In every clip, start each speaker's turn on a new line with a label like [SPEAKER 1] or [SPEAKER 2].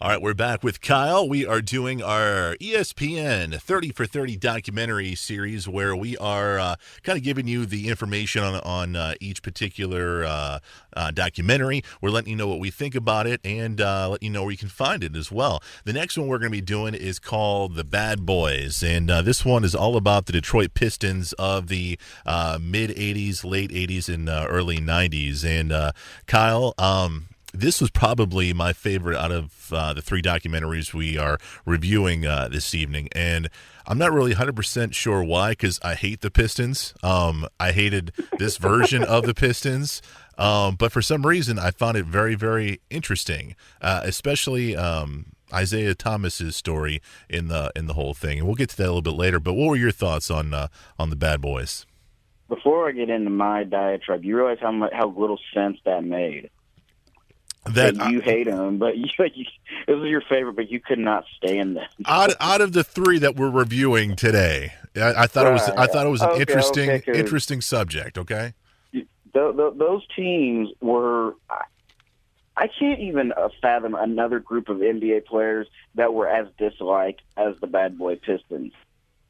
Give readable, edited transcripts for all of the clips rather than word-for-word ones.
[SPEAKER 1] All right, we're back with Kyle. We are doing our ESPN 30 for 30 documentary series where we are kind of giving you the information on each particular documentary. We're letting you know what we think about it and letting you know where you can find it as well. The next one we're going to be doing is called The Bad Boys, and this one is all about the Detroit Pistons of the mid-'80s, late '80s, and early '90s. And Kyle, this was probably my favorite out of the three documentaries we are reviewing this evening. And I'm not really 100% sure why, because I hate the Pistons. I hated this version of the Pistons. But for some reason, I found it very, very interesting, especially Isaiah Thomas's story in the whole thing. And we'll get to that a little bit later. But what were your thoughts on the Bad Boys?
[SPEAKER 2] Before I get into my diatribe, you realize how little sense that made.
[SPEAKER 1] That
[SPEAKER 2] you hate them, but it was your favorite, but you could not stand them.
[SPEAKER 1] Out of the three that we're reviewing today, I thought it was an interesting subject. Okay,
[SPEAKER 2] those teams were. I can't even fathom another group of NBA players that were as disliked as the Bad Boy Pistons.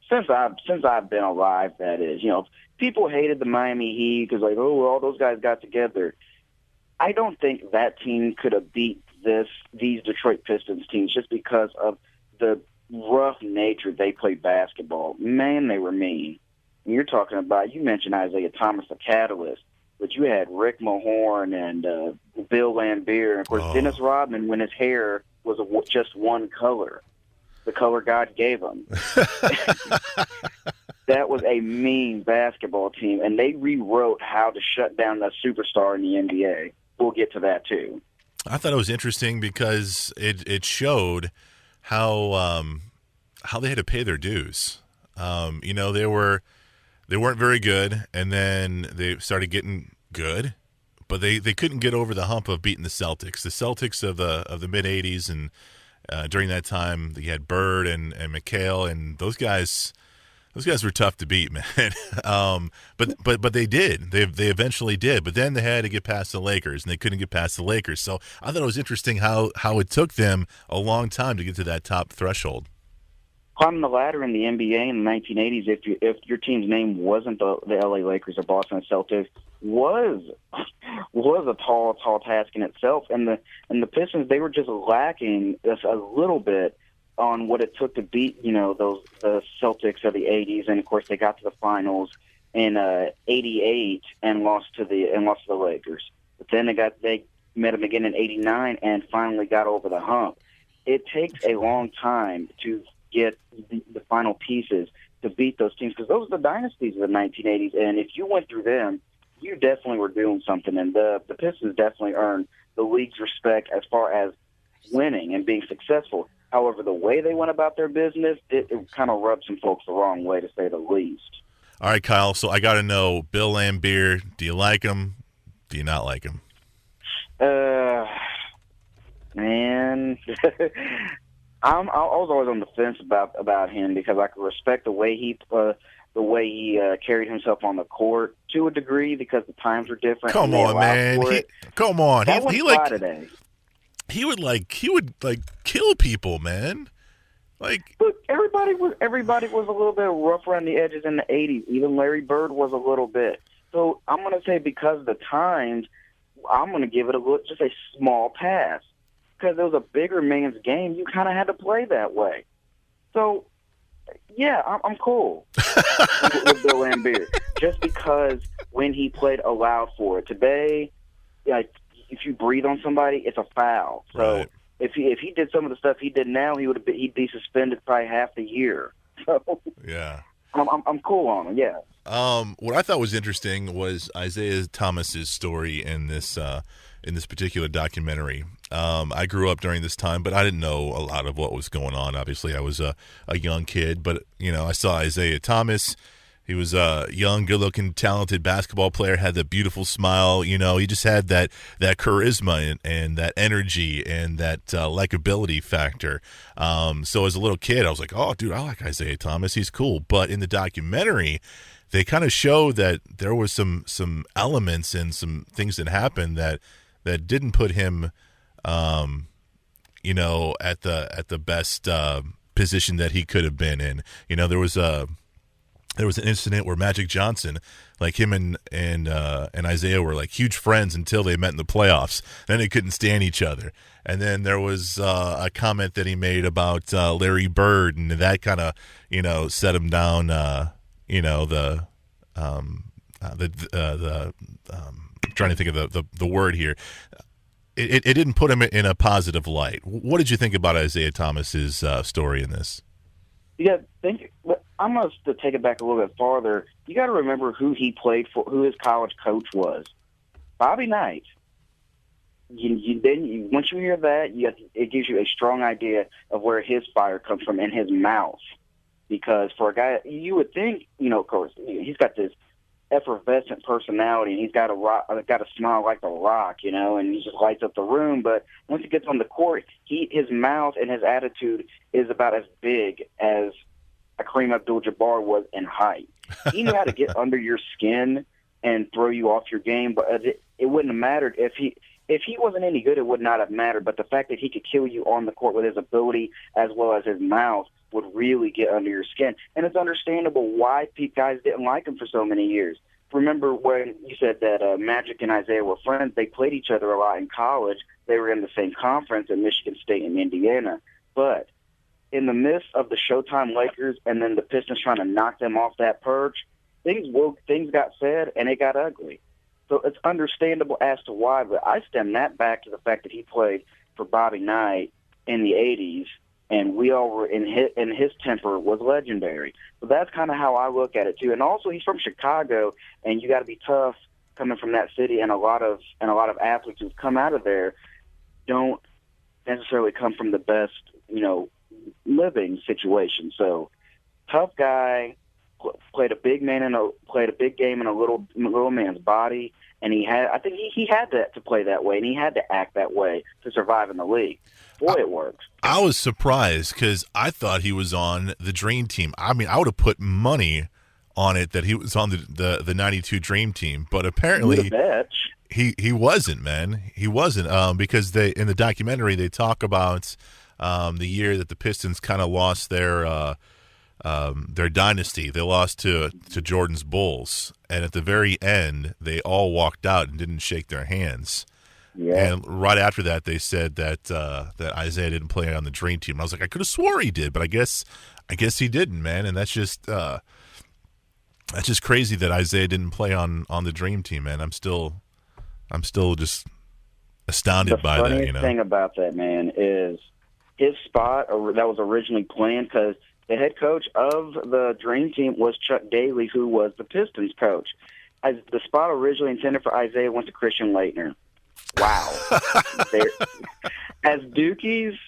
[SPEAKER 2] Since I've been alive, that is. People hated the Miami Heat because all those guys got together. I don't think that team could have beat these Detroit Pistons teams just because of the rough nature they played basketball. Man, they were mean. And you mentioned Isaiah Thomas, the catalyst, but you had Rick Mahorn and Bill Laimbeer, and of course Dennis Rodman when his hair was just one color, the color God gave him. That was a mean basketball team, and they rewrote how to shut down the superstar in the NBA. We'll get to that too.
[SPEAKER 1] I thought it was interesting because it showed how they had to pay their dues. They weren't very good, and then they started getting good, but they couldn't get over the hump of beating the Celtics. The Celtics of the mid '80s, and during that time, you had Bird and McHale, and those guys. Those guys were tough to beat, man. But they did. They eventually did. But then they had to get past the Lakers, and they couldn't get past the Lakers. So I thought it was interesting how it took them a long time to get to that top threshold.
[SPEAKER 2] Climbing the ladder in the NBA in the 1980s, if your team's name wasn't the LA Lakers or Boston Celtics, was a tall task in itself. And the Pistons, they were just lacking just a little bit on what it took to beat, the Celtics of the '80s, and of course they got to the finals in '88 and lost to the Lakers. But then they met them again in '89 and finally got over the hump. It takes a long time to get the final pieces to beat those teams because those are the dynasties of the 1980s, and if you went through them, you definitely were doing something. And the Pistons definitely earned the league's respect as far as winning and being successful. However, the way they went about their business, it kind of rubbed some folks the wrong way, to say the least.
[SPEAKER 1] All right, Kyle, so I got to know, Bill Laimbeer, do you like him? Do you not like him?
[SPEAKER 2] Man, I was always on the fence about him because I could respect the way he carried himself on the court to a degree because the times were different.
[SPEAKER 1] Come on, man. Come on. He would kill people, man.
[SPEAKER 2] Look, everybody was a little bit rough around the edges in the '80s. Even Larry Bird was a little bit. So I'm going to say because of the times, I'm going to give it just a small pass because it was a bigger man's game. You kind of had to play that way. So yeah, I'm cool with Bill Laimbeer just because when he played allowed for it. Today, if you breathe on somebody, it's a foul. So
[SPEAKER 1] right.
[SPEAKER 2] if he did some of the stuff he did now, he'd be suspended probably half the year. So
[SPEAKER 1] yeah,
[SPEAKER 2] I'm cool on him. Yeah.
[SPEAKER 1] What I thought was interesting was Isaiah Thomas's story in this particular documentary. I grew up during this time, but I didn't know a lot of what was going on. Obviously, I was a young kid, but I saw Isaiah Thomas. He was a young, good-looking, talented basketball player, had that beautiful smile. He just had that charisma and that energy and that likability factor. So as a little kid, I was like, oh, dude, I like Isaiah Thomas. He's cool. But in the documentary, they kind of show that there was some elements and some things that happened that didn't put him at the best position that he could have been in. There was an incident where Magic Johnson, like him and Isaiah were like huge friends until they met in the playoffs. Then they couldn't stand each other. And then there was a comment that he made about Larry Bird, and that kind of set him down. I'm trying to think of the word here. It didn't put him in a positive light. What did you think about Isaiah Thomas's story in this?
[SPEAKER 2] Yeah, I'm going to take it back a little bit farther. You got to remember who he played for, who his college coach was. Bobby Knight. Once you hear that, it gives you a strong idea of where his fire comes from in his mouth. Because for a guy, you would think, of course, he's got this effervescent personality, and he's got a smile like The Rock, and he just lights up the room. But once he gets on the court, his mouth and his attitude is about as big as Kareem Abdul-Jabbar was in height. He knew how to get under your skin and throw you off your game, but it wouldn't have mattered if he wasn't any good. It would not have mattered. But the fact that he could kill you on the court with his ability as well as his mouth would really get under your skin. And it's understandable why guys didn't like him for so many years. Remember when you said that Magic and Isaiah were friends? They played each other a lot in college. They were in the same conference at Michigan State and Indiana. But in the midst of the Showtime Lakers and then the Pistons trying to knock them off that perch, things got said and it got ugly. So it's understandable as to why, but I stem that back to the fact that he played for Bobby Knight in the 80s, and we all were in his temper was legendary. So that's kind of how I look at it too. And also, he's from Chicago, and you got to be tough coming from that city. And a lot of athletes who've come out of there don't necessarily come from the best, living situation. So tough guy, played a big game in a little man's body. And I think he had to play that way, and he had to act that way to survive in the league. Boy, it worked.
[SPEAKER 1] I was surprised because I thought he was on the Dream Team. I mean, I would have put money on it that he was on the 92 Dream Team, but apparently he wasn't, man. He wasn't because in the documentary they talk about the year that the Pistons kind of lost their dynasty. They lost to Jordan's Bulls, and at the very end, they all walked out and didn't shake their hands. Yeah. And right after that, they said that Isaiah didn't play on the Dream Team. I was like, I could have swore he did, but I guess he didn't, man. And that's just crazy that Isaiah didn't play on the Dream Team, man. I'm still just astounded by that.
[SPEAKER 2] The funniest thing about that, man, is his spot that was originally planned because the head coach of the Dream Team was Chuck Daly, who was the Pistons coach. As the spot originally intended for Isaiah went to Christian Laettner. Wow. As Dukies,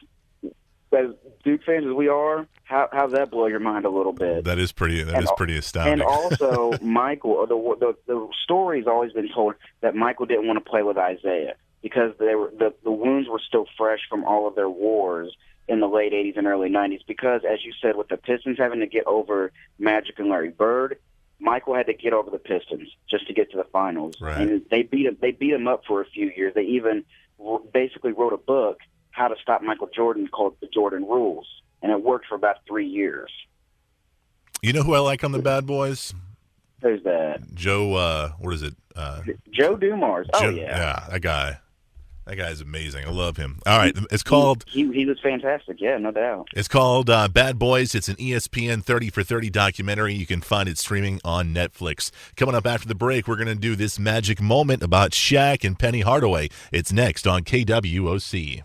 [SPEAKER 2] as Duke fans as we are, how's that blow your mind a little bit?
[SPEAKER 1] That is pretty astounding.
[SPEAKER 2] And also, Michael, the story's always been told that Michael didn't want to play with Isaiah because the wounds were still fresh from all of their wars in the late 80s and early 90s because, as you said, with the Pistons having to get over Magic and Larry Bird, Michael had to get over the Pistons just to get to the finals.
[SPEAKER 1] Right.
[SPEAKER 2] And they beat him up for a few years. They even basically wrote a book, How to Stop Michael Jordan, called The Jordan Rules. And it worked for about 3 years.
[SPEAKER 1] You know who I like on the Bad Boys?
[SPEAKER 2] Who's that?
[SPEAKER 1] Joe, what is it?
[SPEAKER 2] Joe Dumars. Oh, yeah.
[SPEAKER 1] Yeah, that guy. That guy's amazing. I love him. All right, it's called...
[SPEAKER 2] He was fantastic, yeah, no doubt.
[SPEAKER 1] It's called Bad Boys. It's an ESPN 30 for 30 documentary. You can find it streaming on Netflix. Coming up after the break, we're going to do this magic moment about Shaq and Penny Hardaway. It's next on KWOC.